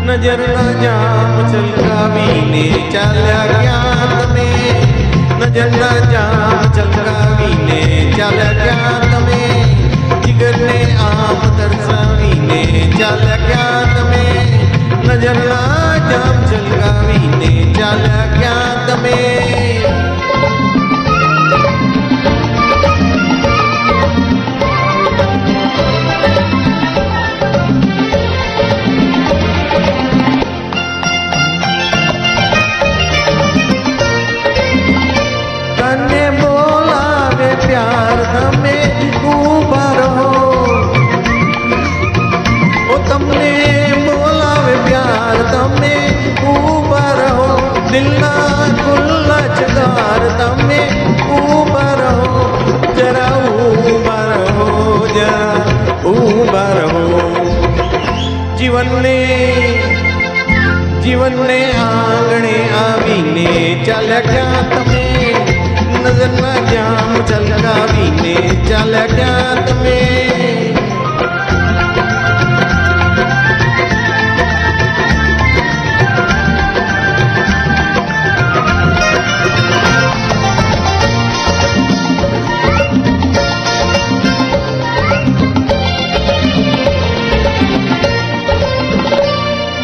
નજરના જામ છલકાવીને ચાલ્યા ક્યાં તમે? નજરના જામ છલકાવીને ચાલ્યા ક્યાં તમે? જીગરને આમ તરસાવીને ચાલ્યા ક્યાં તમે? નજરના જામ છલકાવીને ચાલ્યા ક્યાં તમે? प्यार તમે ઊભા રહો, ઓ તમને બોલાવે પ્યાર તમે ઊભા રહો, દિલના ગુલ્લચદાર તમે ઊભા રહો, જરા ઊભા રહો, જરા ઊભા રહો. જીવનને આંગણે આવીને ચાલ્યા ક્યાં તમે? નજરના જામ છલકાવીને ચાલ્યા ક્યાં તમે?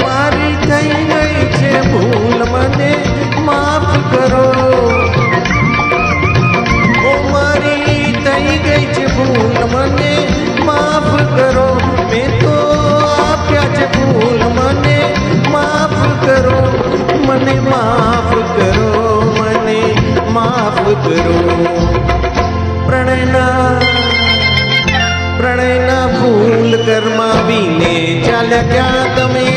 મારી થઈ ગઈ છે ભૂલ, મને માફ કરો. મને માફ કરો, મેં તો આપ્યા છે ભૂલ, મને માફ કરો, મને માફ કરો, મને માફ કરો. પ્રણયના ફૂલ કરમાવીને ચાલ્યા ક્યાં તમે?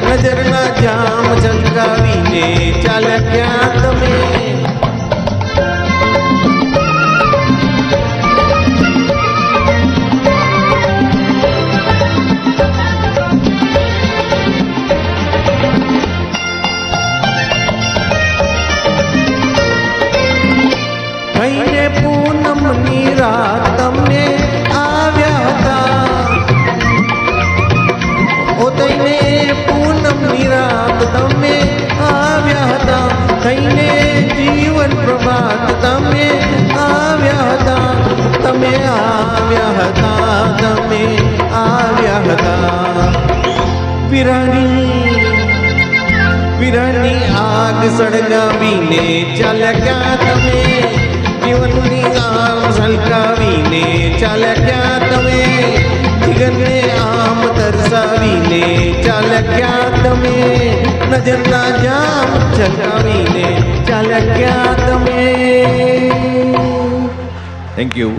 નજરના જામ છલકાવીને ચાલ્યા ક્યાં તમે? કઈને પૂનમની રાત તમને આવ્યા હતા, ઓ તઈને પૂનમની રાત તમે આવ્યા હતા, કઈને જીવન પ્રભાત તમે આવ્યા હતા, તમે આવ્યા હતા, તમે આવ્યા હતા. વિરહની આગ સળગાવીને ચાલ્યા ક્યાં તમે? જીવનની આમ છલકાવીને ચાલ્યા ક્યાં તમે? જીગરને આમ તરસાવીને ચાલ્યા ક્યાં તમે? નજરના જામ છલકાવીને ચાલ્યા ક્યાં તમે? Thank you.